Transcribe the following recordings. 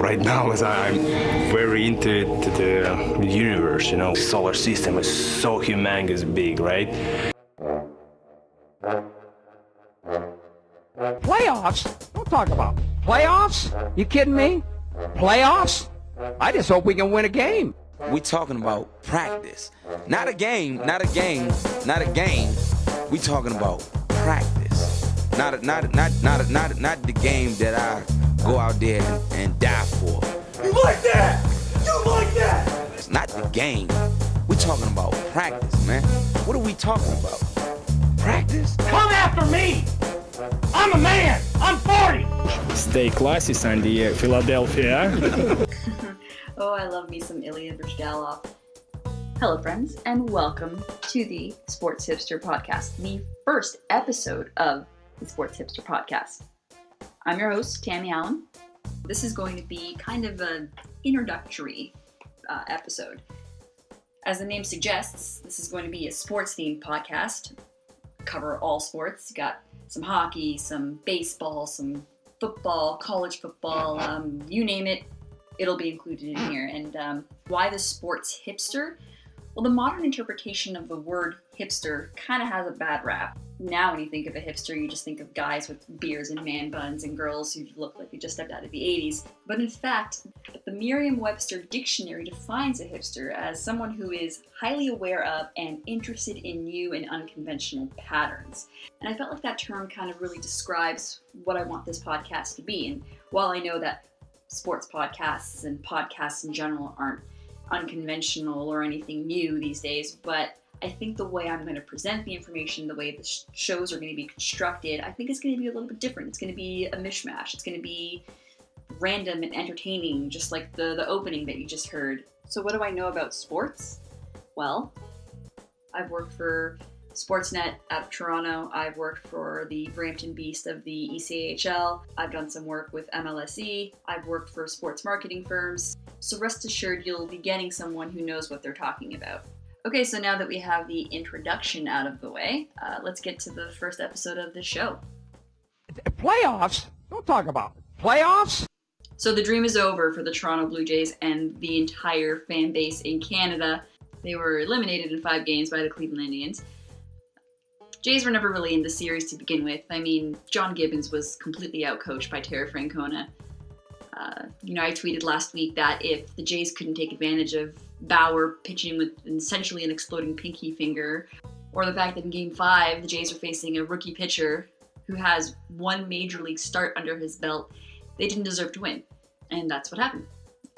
Right now, as I'm very into the universe, the solar system is so humongous big, right? Playoffs? Don't talk about playoffs. You kidding me? Playoffs? I just hope we can win a game. We talking about practice. Not a game. We talking about practice. Not the game that I go out there and die for. You like that? You like that? It's not the game. We talking about practice, man. What are we talking about? Practice? Come after me! I'm a man! I'm 40! Stay classy, San Diego, Philadelphia. Oh, I love me some Ilya Bryzgalov. Hello, friends, and welcome to the Sports Hipster Podcast, the first episode of the Sports Hipster Podcast. I'm your host, Tammy Allen. This is going to be kind of an introductory episode. As the name suggests, this is going to be a sports-themed podcast. Cover all sports. You got some hockey, some baseball, some football, college football, you name it, it'll be included in here. And why the sports hipster? Well, the modern interpretation of the word hipster kind of has a bad rap. Now when you think of a hipster, you just think of guys with beards and man buns and girls who look like they just stepped out of the 80s. But in fact, the Merriam-Webster dictionary defines a hipster as someone who is highly aware of and interested in new and unconventional patterns. And I felt like that term kind of really describes what I want this podcast to be. And while I know that sports podcasts and podcasts in general aren't unconventional or anything new these days, but I think the way I'm going to present the information, the way the shows are going to be constructed, I think it's going to be a little bit different. It's going to be a mishmash. It's going to be random and entertaining, just like the opening that you just heard. So what do I know about sports? Well, I've worked for Sportsnet out of Toronto. I've worked for the Brampton Beast of the ECHL. I've done some work with MLSE. I've worked for sports marketing firms. So rest assured you'll be getting someone who knows what they're talking about. Okay, so now that we have the introduction out of the way, let's get to the first episode of the show. Playoffs? Don't talk about playoffs. So the dream is over for the Toronto Blue Jays and the entire fan base in Canada. They were eliminated in 5 games by the Cleveland Indians. Jays were never really in the series to begin with. I mean, John Gibbons was completely outcoached by Terry Francona. I tweeted last week that if the Jays couldn't take advantage of Bauer pitching with essentially an exploding pinky finger, or the fact that in Game 5, the Jays are facing a rookie pitcher who has 1 major league start under his belt, they didn't deserve to win. And that's what happened.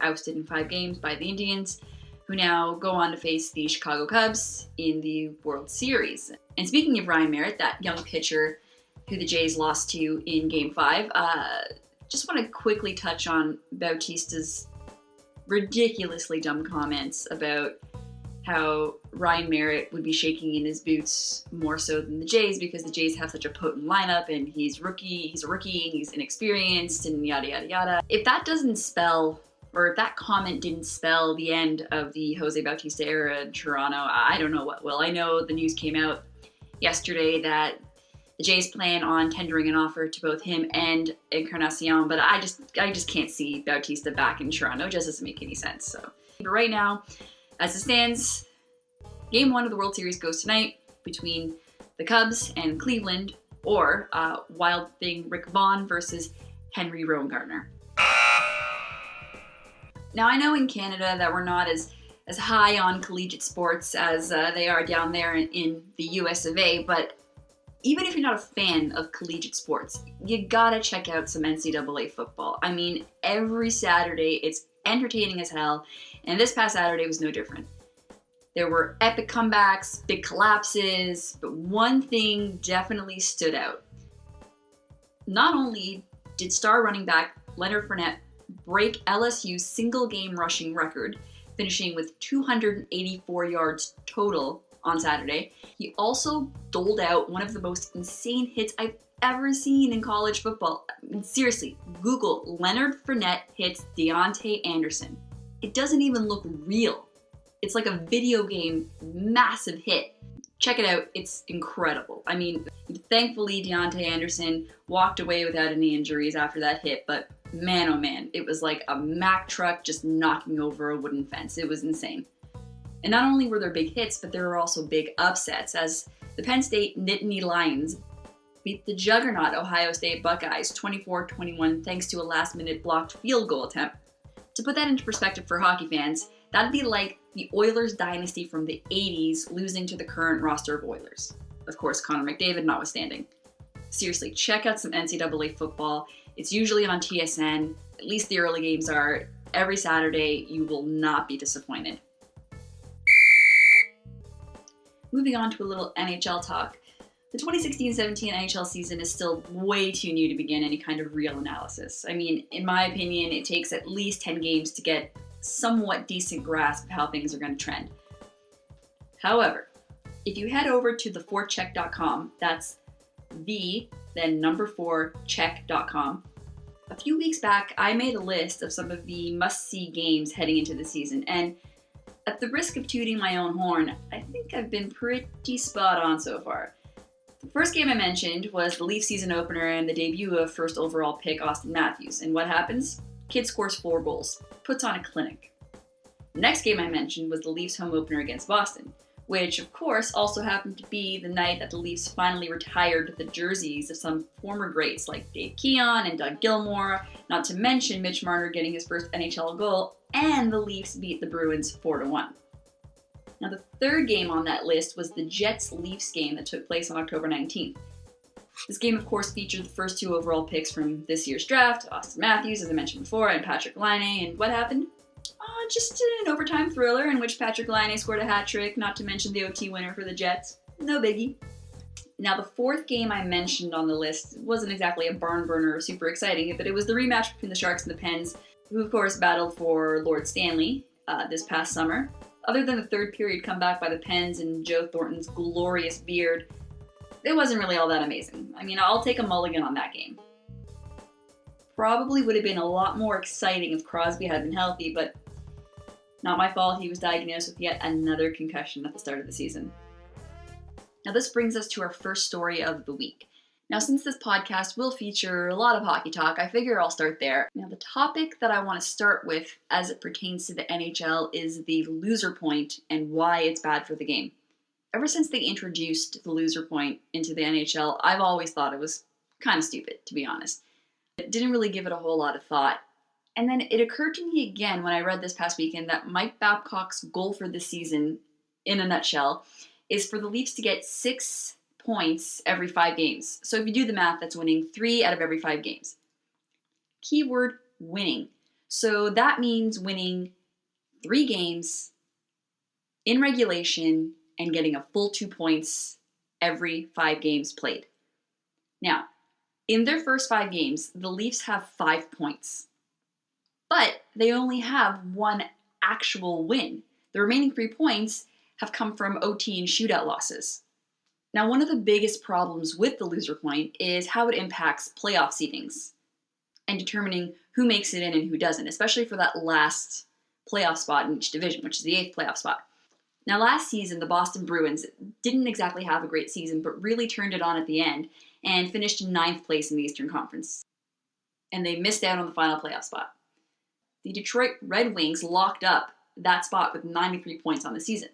Ousted in 5 games by the Indians, who now go on to face the Chicago Cubs in the World Series. And speaking of Ryan Merritt, that young pitcher who the Jays lost to in Game 5, just want to quickly touch on Bautista's ridiculously dumb comments about how Ryan Merritt would be shaking in his boots more so than the Jays because the Jays have such a potent lineup and he's a rookie and he's inexperienced and yada yada yada. If that if that comment didn't spell the end of the Jose Bautista era in Toronto, I don't know what will. I know the news came out yesterday that the Jays plan on tendering an offer to both him and Encarnacion, but I just can't see Bautista back in Toronto. It just doesn't make any sense. So, but right now, as it stands, Game 1 of the World Series goes tonight between the Cubs and Cleveland, or Wild Thing Rick Vaughn versus Henry Rowengartner. Now, I know in Canada that we're not as high on collegiate sports as they are down there in the US of A, but even if you're not a fan of collegiate sports, you gotta check out some NCAA football. I mean, every Saturday, it's entertaining as hell, and this past Saturday was no different. There were epic comebacks, big collapses, but one thing definitely stood out. Not only did star running back Leonard Fournette break LSU's single-game rushing record, finishing with 284 yards total on Saturday, he also doled out one of the most insane hits I've ever seen in college football. I mean, seriously, Google Leonard Fournette hits Deontay Anderson. It doesn't even look real. It's like a video game massive hit. Check it out, it's incredible. I mean, thankfully Deontay Anderson walked away without any injuries after that hit, but man oh man, it was like a Mack truck just knocking over a wooden fence. It was insane. And not only were there big hits, but there were also big upsets, as the Penn State Nittany Lions beat the juggernaut Ohio State Buckeyes 24-21 thanks to a last-minute blocked field goal attempt. To put that into perspective for hockey fans, that'd be like the Oilers dynasty from the 80s losing to the current roster of Oilers. Of course, Connor McDavid notwithstanding. Seriously, check out some NCAA football. It's usually on TSN. At least the early games are. Every Saturday, you will not be disappointed. Moving on to a little NHL talk. The 2016-17 NHL season is still way too new to begin any kind of real analysis. I mean, in my opinion, it takes at least 10 games to get somewhat decent grasp of how things are going to trend. However, if you head over to theforecheck.com, that's then 4 check.com. A few weeks back, I made a list of some of the must-see games heading into the season, and at the risk of tooting my own horn, I think I've been pretty spot on so far. The first game I mentioned was the Leafs season opener and the debut of first overall pick Auston Matthews, and what happens? Kid scores 4 goals, puts on a clinic. The next game I mentioned was the Leafs home opener against Boston, which of course also happened to be the night that the Leafs finally retired the jerseys of some former greats like Dave Keon and Doug Gilmour, not to mention Mitch Marner getting his first NHL goal, and the Leafs beat the Bruins 4-1. Now the third game on that list was the Jets-Leafs game that took place on October 19th. This game of course featured the first 2 overall picks from this year's draft, Auston Matthews, as I mentioned before, and Patrik Laine, and what happened? Just an overtime thriller in which Patrik Laine scored a hat trick, not to mention the OT winner for the Jets. No biggie. Now, the fourth game I mentioned on the list wasn't exactly a barn burner or super exciting, but it was the rematch between the Sharks and the Pens, who of course battled for Lord Stanley this past summer. Other than the third period comeback by the Pens and Joe Thornton's glorious beard, it wasn't really all that amazing. I mean, I'll take a mulligan on that game. Probably would have been a lot more exciting if Crosby had been healthy, but not my fault, he was diagnosed with yet another concussion at the start of the season. Now this brings us to our first story of the week. Now since this podcast will feature a lot of hockey talk, I figure I'll start there. Now the topic that I want to start with as it pertains to the NHL is the loser point and why it's bad for the game. Ever since they introduced the loser point into the NHL, I've always thought it was kind of stupid, to be honest. I didn't really give it a whole lot of thought. And then it occurred to me again when I read this past weekend that Mike Babcock's goal for this season, in a nutshell, is for the Leafs to get 6 points every 5 games. So if you do the math, that's winning 3 out of every 5 games. Keyword, winning. So that means winning 3 games in regulation and getting a full 2 points every 5 games played. Now, in their first 5 games, the Leafs have 5 points. But they only have 1 actual win. The remaining 3 points have come from OT and shootout losses. Now, one of the biggest problems with the loser point is how it impacts playoff seedings and determining who makes it in and who doesn't, especially for that last playoff spot in each division, which is the 8th playoff spot. Now, last season, the Boston Bruins didn't exactly have a great season, but really turned it on at the end and finished in 9th place in the Eastern Conference. And they missed out on the final playoff spot. The Detroit Red Wings locked up that spot with 93 points on the season,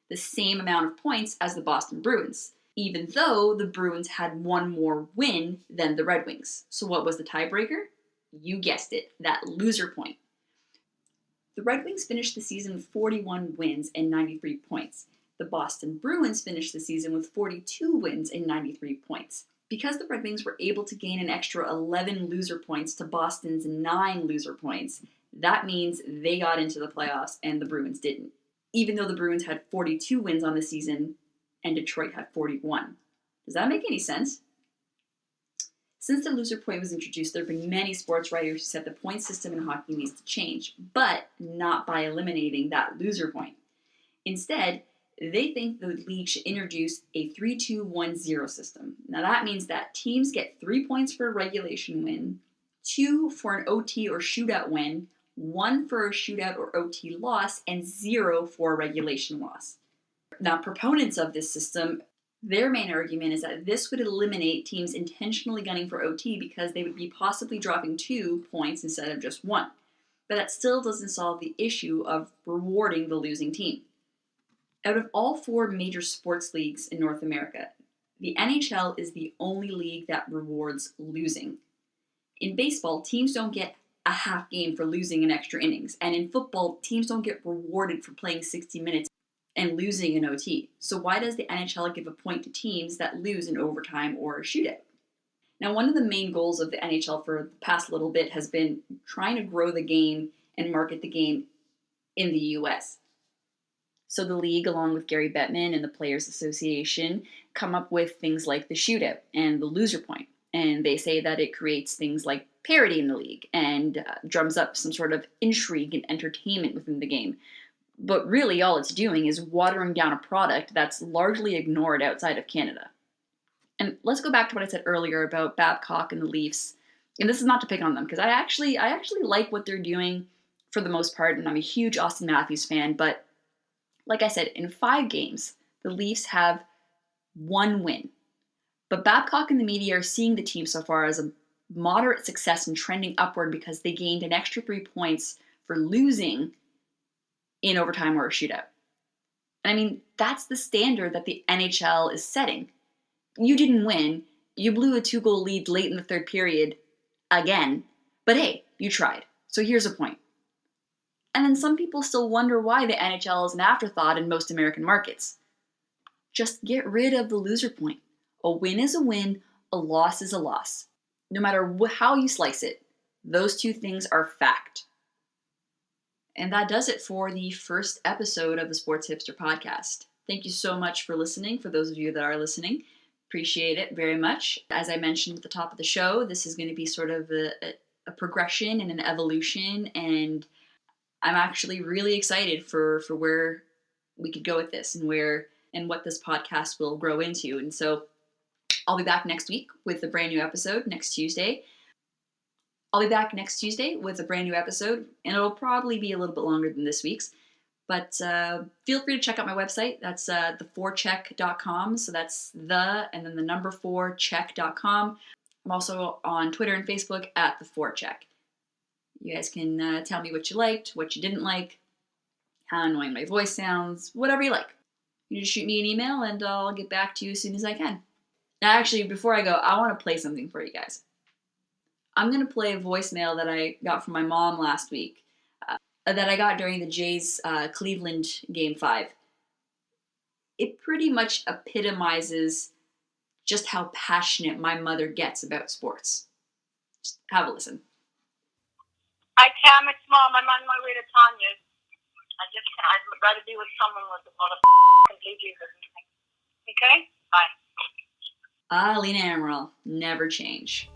the same amount of points as the Boston Bruins, even though the Bruins had 1 more win than the Red Wings. So what was the tiebreaker? You guessed it, that loser point. The Red Wings finished the season with 41 wins and 93 points. The Boston Bruins finished the season with 42 wins and 93 points. Because the Red Wings were able to gain an extra 11 loser points to Boston's 9 loser points, that means they got into the playoffs and the Bruins didn't, even though the Bruins had 42 wins on the season and Detroit had 41. Does that make any sense? Since the loser point was introduced, there have been many sports writers who said the point system in hockey needs to change, but not by eliminating that loser point. Instead, they think the league should introduce a 3-2-1-0 system. Now that means that teams get 3 points for a regulation win, 2 for an OT or shootout win, 1 for a shootout or OT loss, and 0 for a regulation loss. Now, proponents of this system Their main argument is that this would eliminate teams intentionally gunning for OT because they would be possibly dropping 2 points instead of just 1. But that still doesn't solve the issue of rewarding the losing team. Out of all 4 major sports leagues in North America, the NHL is the only league that rewards losing. In baseball, teams don't get a half game for losing in extra innings, and in football, teams don't get rewarded for playing 60 minutes and losing in OT. So why does the NHL give a point to teams that lose in overtime or a shootout? Now, one of the main goals of the NHL for the past little bit has been trying to grow the game and market the game in the US. So the league, along with Gary Bettman and the Players Association, come up with things like the shootout and the loser point. And they say that it creates things like parity in the league and drums up some sort of intrigue and entertainment within the game. But really all it's doing is watering down a product that's largely ignored outside of Canada. And let's go back to what I said earlier about Babcock and the Leafs. And this is not to pick on them, because I actually like what they're doing for the most part, and I'm a huge Austin Matthews fan. But like I said, in 5 games, the Leafs have 1 win. But Babcock and the media are seeing the team so far as a moderate success and trending upward because they gained an extra 3 points for losing in overtime or a shootout. I mean, that's the standard that the NHL is setting. You didn't win. You blew a 2-goal lead late in the 3rd period again. But hey, you tried. So here's a point. And then some people still wonder why the NHL is an afterthought in most American markets. Just get rid of the loser point. A win is a win, a loss is a loss. No matter how you slice it, those 2 things are fact. And that does it for the first episode of the Sports Hipster podcast. Thank you so much for listening, for those of you that are listening. Appreciate it very much. As I mentioned at the top of the show, this is going to be sort of a progression and an evolution, and I'm actually really excited for where we could go with this and what this podcast will grow into. And so I'll be back next week with a brand new episode next Tuesday. I'll be back next Tuesday with a brand new episode, and it'll probably be a little bit longer than this week's. But feel free to check out my website. That's the4check.com. So that's and then the number 4check.com. I'm also on Twitter and Facebook at the4check. You guys can tell me what you liked, what you didn't like, how annoying my voice sounds, whatever you like. You just shoot me an email, and I'll get back to you as soon as I can. Now, actually, before I go, I want to play something for you guys. I'm going to play a voicemail that I got from my mom last week, that I got during the Jays Cleveland Game 5. It pretty much epitomizes just how passionate my mother gets about sports. Just have a listen. Hi, Cam. It's Mom. I'm on my way to Tanya's. I'd rather be with someone with a lot of pages or something. Okay? Bye. Lena Amaral, never change.